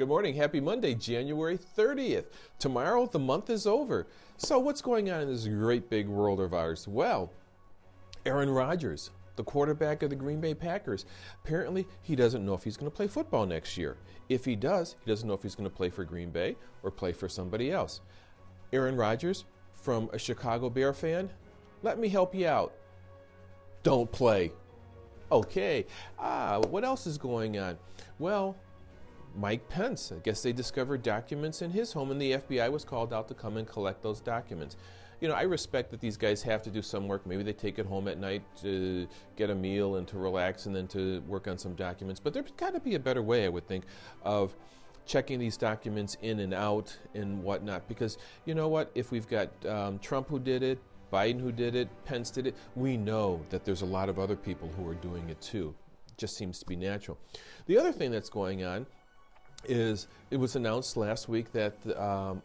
Good morning. Happy Monday, January 30th. Tomorrow, the month is over. So what's going on in this great big world of ours? Well, Aaron Rodgers, the quarterback of the Green Bay Packers, apparently he doesn't know if he's going to play football next year. If he does, he doesn't know if he's going to play for Green Bay or play for somebody else. Aaron Rodgers, from a Chicago Bear fan, let me help you out. Don't play. Okay. What else is going on? Well, Mike Pence, I guess they discovered documents in his home and the FBI was called out to come and collect those documents. You know, I respect that these guys have to do some work. Maybe they take it home at night to get a meal and to relax and then to work on some documents. But there's got to be a better way, I would think, of checking these documents in and out and whatnot. Because you know what? If we've got Trump who did it, Biden who did it, Pence did it, we know that there's a lot of other people who are doing it too. It just seems to be natural. The other thing that's going on is it was announced last week that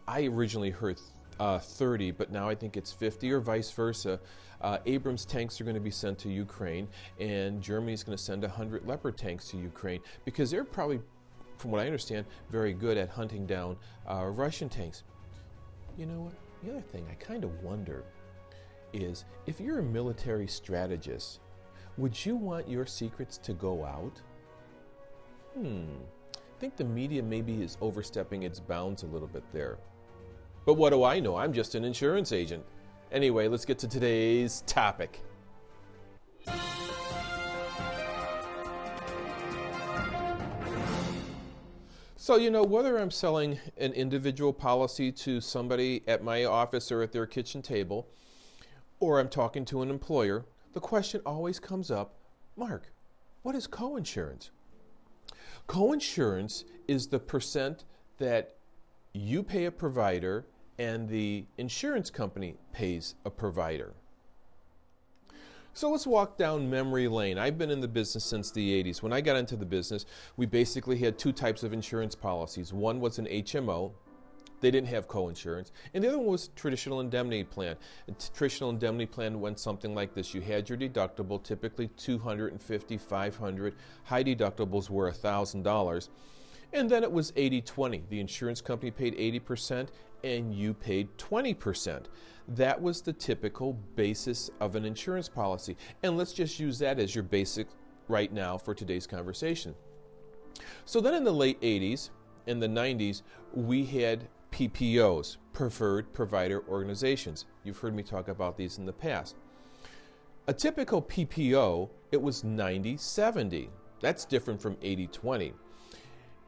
I originally heard 30, but now I think it's 50 or vice versa. Abrams tanks are going to be sent to Ukraine, and Germany's going to send 100 Leopard tanks to Ukraine because they're probably, from what I understand, very good at hunting down Russian tanks. You know what? The other thing I kind of wonder is if you're a military strategist, would you want your secrets to go out? I think the media maybe is overstepping its bounds a little bit there. But what do I know? I'm just an insurance agent. Anyway, let's get to today's topic. So, you know, whether I'm selling an individual policy to somebody at my office or at their kitchen table, or I'm talking to an employer, the question always comes up, Mark, what is coinsurance? Coinsurance is the percent that you pay a provider and the insurance company pays a provider. So let's walk down memory lane. I've been in the business since the 80s. When I got into the business, we basically had two types of insurance policies. One was an HMO. They didn't have coinsurance. And the other one was traditional indemnity plan. A traditional indemnity plan went something like this. You had your deductible, typically $250, $500. High deductibles were $1,000. And then it was 80-20. The insurance company paid 80% and you paid 20%. That was the typical basis of an insurance policy. And let's just use that as your basic right now for today's conversation. So then in the late 80s and the 90s, we had PPOs, Preferred Provider Organizations. You've heard me talk about these in the past. A typical PPO, it was 90-70. That's different from 80-20.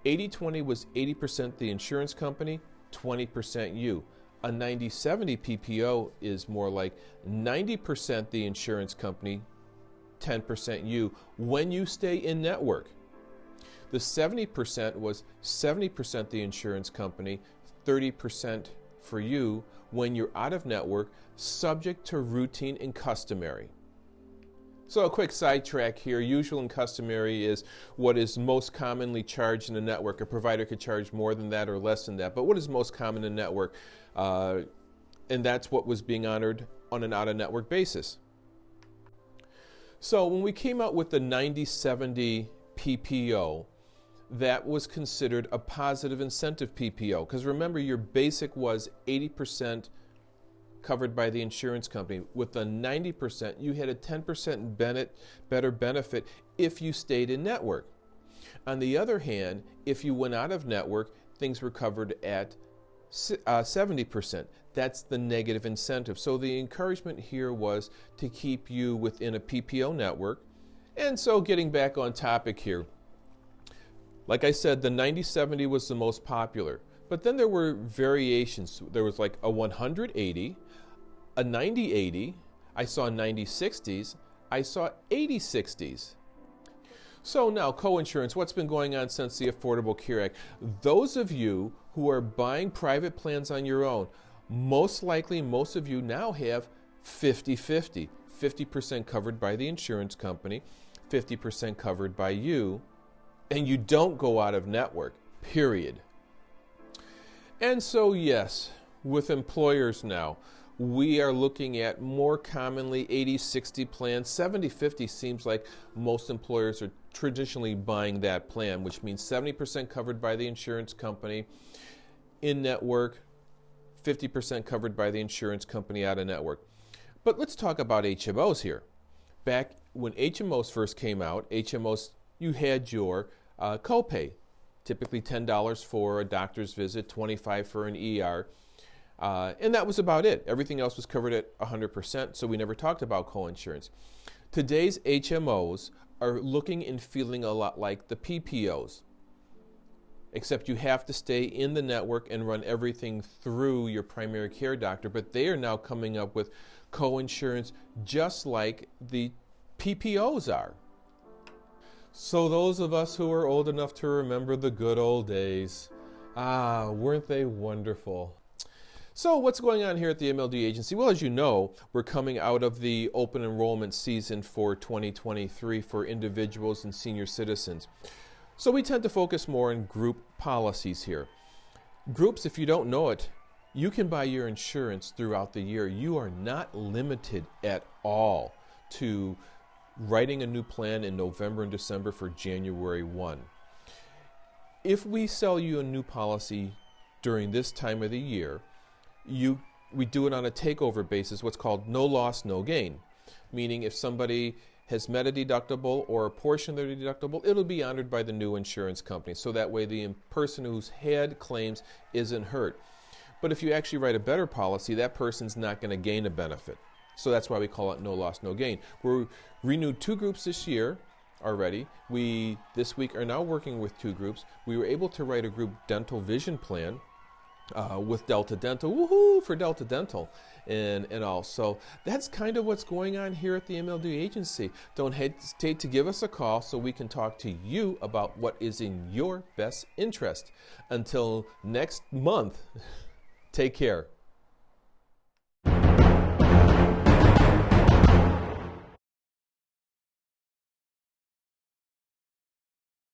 80-20 was 80% the insurance company, 20% you. A 90-70 PPO is more like 90% the insurance company, 10% you, when you stay in network. The 70% was 70% the insurance company, 30% for you when you're out of network, subject to routine and customary. So a quick sidetrack here. Usual and customary is what is most commonly charged in a network. A provider could charge more than that or less than that, but what is most common in a network? And that's what was being honored on an out-of-network basis. So when we came out with the 90-70 PPO, that was considered a positive incentive PPO. Because remember, your basic was 80% covered by the insurance company. With the 90%, you had a 10% better benefit if you stayed in network. On the other hand, if you went out of network, things were covered at 70%. That's the negative incentive. So the encouragement here was to keep you within a PPO network. And so getting back on topic here, like I said, the 90-70 was the most popular. But then there were variations. There was like a 100-80, a 90-80, I saw 90-60s, I saw 80-60s. So now, coinsurance, what's been going on since the Affordable Care Act? Those of you who are buying private plans on your own, most likely most of you now have 50-50. 50% covered by the insurance company, 50% covered by you, and you don't go out of network, period. And so yes, with employers now, we are looking at more commonly 80-60 plans. 70-50 seems like most employers are traditionally buying that plan, which means 70% covered by the insurance company in network, 50% covered by the insurance company out of network. But let's talk about HMOs here. Back when HMOs first came out, HMOs, you had your copay, typically $10 for a doctor's visit, $25 for an ER, and that was about it. Everything else was covered at 100%, so we never talked about coinsurance. Today's HMOs are looking and feeling a lot like the PPOs, except you have to stay in the network and run everything through your primary care doctor, but they are now coming up with coinsurance just like the PPOs are. So those of us who are old enough to remember the good old days, weren't they wonderful? So what's going on here at the MLD agency? Well, as you know, we're coming out of the open enrollment season for 2023 for individuals and senior citizens. So we tend to focus more on group policies here. Groups, if you don't know it, you can buy your insurance throughout the year. You are not limited at all to writing a new plan in November and December for January 1. If we sell you a new policy during this time of the year, we do it on a takeover basis, what's called no loss, no gain. Meaning if somebody has met a deductible or a portion of their deductible, it'll be honored by the new insurance company. So that way the person who's had claims isn't hurt. But if you actually write a better policy, that person's not going to gain a benefit. So that's why we call it no loss, no gain. We're renewed 2 groups this year already. We, this week, are now working with 2 groups. We were able to write a group dental vision plan with Delta Dental, woohoo for Delta Dental and all. So that's kind of what's going on here at the MLD agency. Don't hesitate to give us a call so we can talk to you about what is in your best interest. Until next month, take care.